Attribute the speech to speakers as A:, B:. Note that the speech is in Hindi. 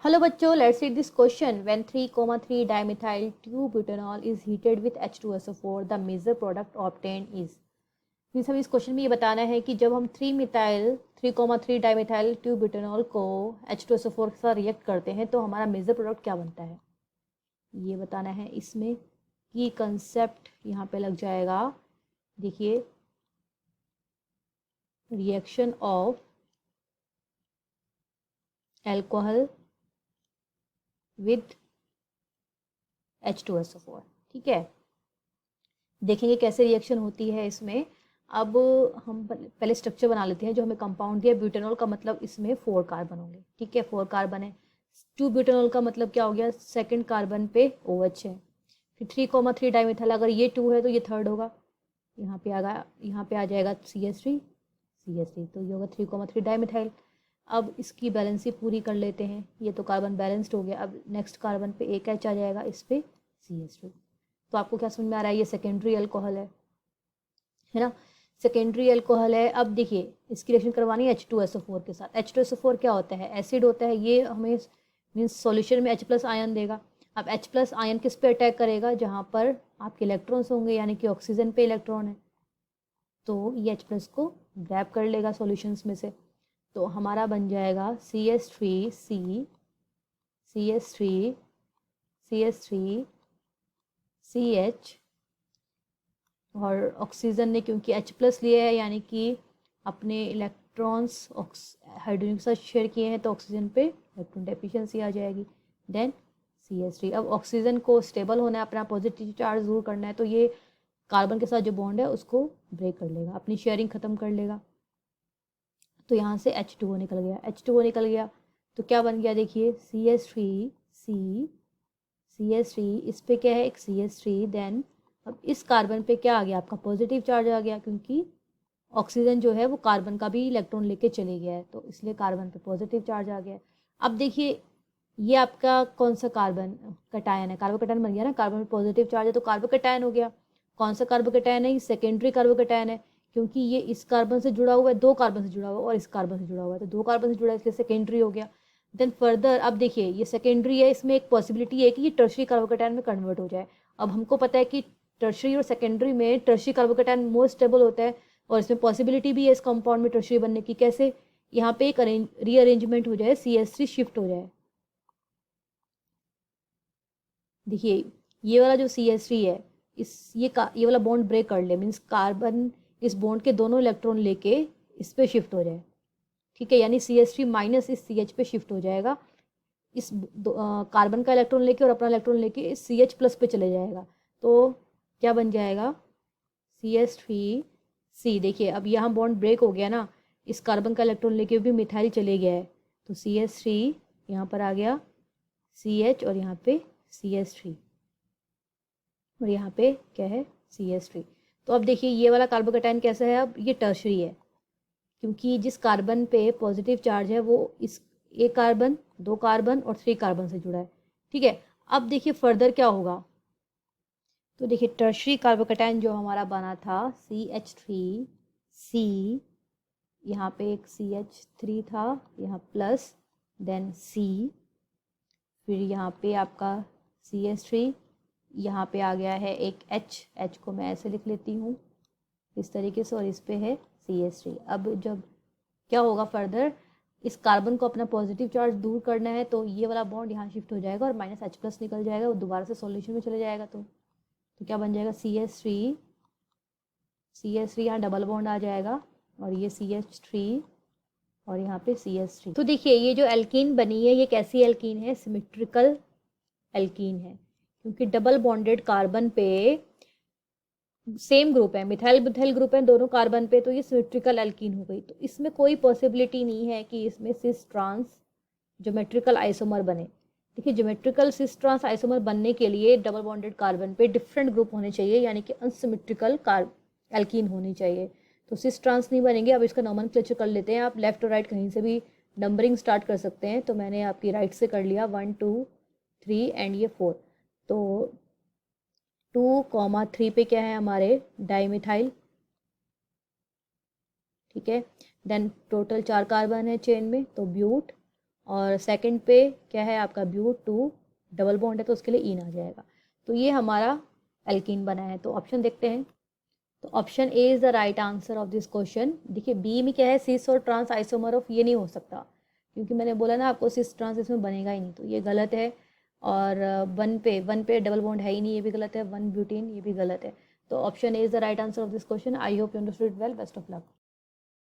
A: हेलो बच्चों, let's read this question. When 3,3 dimethyl 2-butanol is heated with H2SO4, the major product obtained is. Means हम इस क्वेश्चन में ये बताना है कि जब हम 3,3 डाइमिथाइल 2-बुटानॉल को H2SO4 के साथ रिएक्ट करते हैं तो हमारा मेजर प्रोडक्ट क्या बनता है, ये बताना है. इसमें की कंसेप्ट यहाँ पे लग जाएगा. देखिए, reaction of alcohol with H2SO4. ठीक है, देखेंगे कैसे रिएक्शन होती है इसमें. अब हम पहले स्ट्रक्चर बना लेते हैं. जो हमें कंपाउंड दिया ब्यूटेनॉल का मतलब इसमें 4 कार्बन होंगे. ठीक है, 4 कार्बन है. 2 ब्यूटेनॉल का मतलब क्या हो गया, सेकंड कार्बन पे OH है. फिर 3,3 डाइमिथाइल, अगर ये 2 है तो ये थर्ड होगा. यहाँ पे आ जाएगा CH3. तो ये होगा 3,3 डाइमिथाइल. अब इसकी बैलेंसी पूरी कर लेते हैं. ये तो कार्बन बैलेंस्ड हो गया. अब नेक्स्ट कार्बन पे एक H आ जाएगा, इस पे CH2. तो आपको क्या समझ में आ रहा है, ये सेकेंडरी अल्कोहल है ना. सेकेंडरी अल्कोहल है. अब देखिए, इसकी रिएक्शन करवानी है H2SO4 के साथ. H2SO4 क्या होता है, एसिड होता है. ये हमें मीन्स सॉल्यूशन में H+ आयन देगा. अब H+ आयन किस पे अटैक करेगा, जहाँ पर आपके इलेक्ट्रॉन्स होंगे, यानी कि ऑक्सीजन पे इलेक्ट्रॉन है, तो ये H+ को ग्रैब कर लेगा सॉल्यूशंस में से. तो हमारा बन जाएगा CH3 और ऑक्सीजन ने क्योंकि H+ लिया है, यानी कि अपने इलेक्ट्रॉन्स हाइड्रोजन के साथ शेयर किए हैं, तो ऑक्सीजन पे इलेक्ट्रॉन डेफिशिएंसी आ जाएगी. Then CH3. अब ऑक्सीजन को स्टेबल होना है, अपना पॉजिटिव चार्ज दूर करना है, तो ये कार्बन के साथ जो बॉन्ड है उसको ब्रेक कर लेगा, अपनी शेयरिंग ख़त्म कर लेगा. तो यहाँ से H2O निकल गया. तो क्या बन गया, देखिए CH3, इस पे क्या है, एक CH3. देन अब इस कार्बन पे क्या आ गया, आपका पॉजिटिव चार्ज आ गया, क्योंकि ऑक्सीजन जो है वो कार्बन का भी इलेक्ट्रॉन लेके चले गया है, तो इसलिए कार्बन पे पॉजिटिव चार्ज आ गया. अब देखिए, ये आपका कौन सा कार्बन कटायन है, कार्बोकटायन बन गया ना. कार्बन में पॉजिटिव चार्ज है तो कार्बोकटायन हो गया. कौन सा कार्बोकटायन है, ये सेकेंडरी कार्बोकटायन है, क्योंकि ये इस कार्बन से जुड़ा हुआ है, 2 कार्बन से जुड़ा हुआ है और इस कार्बन से जुड़ा हुआ है, तो 2 कार्बन से जुड़ा है, इसलिए सेकेंडरी हो गया. देन फर्दर अब देखिए, ये सेकेंडरी है, इसमें एक पॉसिबिलिटी है कि ये टर्शरी कार्बोकटायन में कन्वर्ट हो जाए. अब हमको पता है कि टर्शरी और सेकेंडरी में टर्शरी कार्बोकटायन मोर स्टेबल होता है, और इसमें पॉसिबिलिटी भी है इस कंपाउंड में टर्शरी बनने की. कैसे, यहाँ पे एक रीअरेंजमेंट हो जाए, CH3 शिफ्ट हो जाए. देखिए, ये वाला जो CH3 है, ये वाला बॉन्ड ब्रेक कर ले, मीन्स कार्बन इस बॉन्ड के दोनों इलेक्ट्रॉन लेके इस पे शिफ्ट हो जाए. ठीक है, यानी CH3 माइनस इस CH पे शिफ्ट हो जाएगा, इस कार्बन का इलेक्ट्रॉन लेके और अपना इलेक्ट्रॉन लेके इस CH+ पे चले जाएगा. तो क्या बन जाएगा, CH3C. देखिए, अब यहाँ बॉन्ड ब्रेक हो गया ना, इस कार्बन का इलेक्ट्रॉन लेके भी मिथाइल चले गया है, तो CH3 यहाँ पर आ गया, CH और यहाँ पे CH3, और यहाँ पे क्या है, CH3. तो अब देखिए, ये वाला कार्बोकटायन कैसा है, अब ये टर्शरी है, क्योंकि जिस कार्बन पे पॉजिटिव चार्ज है वो इस एक कार्बन, 2 कार्बन और 3 कार्बन से जुड़ा है. ठीक है, अब देखिए फर्दर क्या होगा. तो देखिए, टर्शरी कार्बोकटायन जो हमारा बना था CH3C, यहाँ पे एक CH3 था, यहाँ प्लस, देन C, फिर यहाँ पे आपका CH3, यहाँ पे आ गया है एक H को मैं ऐसे लिख लेती हूँ इस तरीके से, और इस पे है CH3. अब जब क्या होगा फर्दर, इस कार्बन को अपना पॉजिटिव चार्ज दूर करना है, तो ये वाला बॉन्ड यहाँ शिफ्ट हो जाएगा और माइनस H+ निकल जाएगा, वो दोबारा से सॉल्यूशन में चले जाएगा. तो क्या बन जाएगा, CH3 यहाँ डबल बॉन्ड आ जाएगा, और ये CH3 और यहाँ पे CH3. तो देखिए, ये जो एल्कीन बनी है, ये कैसी एल्कीन है, सिमेट्रिकल एल्कीन है, क्योंकि डबल बॉन्डेड कार्बन पे सेम ग्रुप है, मिथाइल मिथाइल ग्रुप है दोनों कार्बन पे, तो ये सिमेट्रिकल एल्कीन हो गई. तो इसमें कोई पॉसिबिलिटी नहीं है कि इसमें सिस ट्रांस ज्योमेट्रिकल आइसोमर बने. देखिए, ज्योमेट्रिकल सिस ट्रांस आइसोमर बनने के लिए डबल बॉन्डेड कार्बन पे डिफरेंट ग्रुप होने चाहिए, यानी कि अनसिमेट्रिकल एल्कीन होनी चाहिए, तो सिस ट्रांस नहीं बनेंगे. अब इसका नॉमेनक्लेचर कर लेते हैं. आप लेफ्ट और राइट कहीं से भी नंबरिंग स्टार्ट कर सकते हैं. तो मैंने आपकी राइट से कर लिया 1 2 3 एंड ये 4. तो 2,3 पे क्या है हमारे, डाइमिथाइल. ठीक है, देन टोटल 4 कार्बन है चेन में, तो ब्यूट, और सेकंड पे क्या है आपका ब्यूट 2 डबल बॉन्ड है तो उसके लिए ईन आ जाएगा। तो ये हमारा एल्कीन बना है। तो ऑप्शन देखते हैं। तो option A is the right answer of this question. देखिए बी में क्या है, सिस और ट्रांस आइसोमर ऑफ, ये नहीं हो सकता क्योंकि मैंने बोला ना आपको सिस ट्रांस इसमें बनेगा ही नहीं, तो ये गलत है। और वन पे डबल बॉन्ड है ही नहीं, ये भी गलत है। वन ब्यूटीन, ये भी गलत है। तो option A is the right answer of this question. I hope you understood well. Best of luck.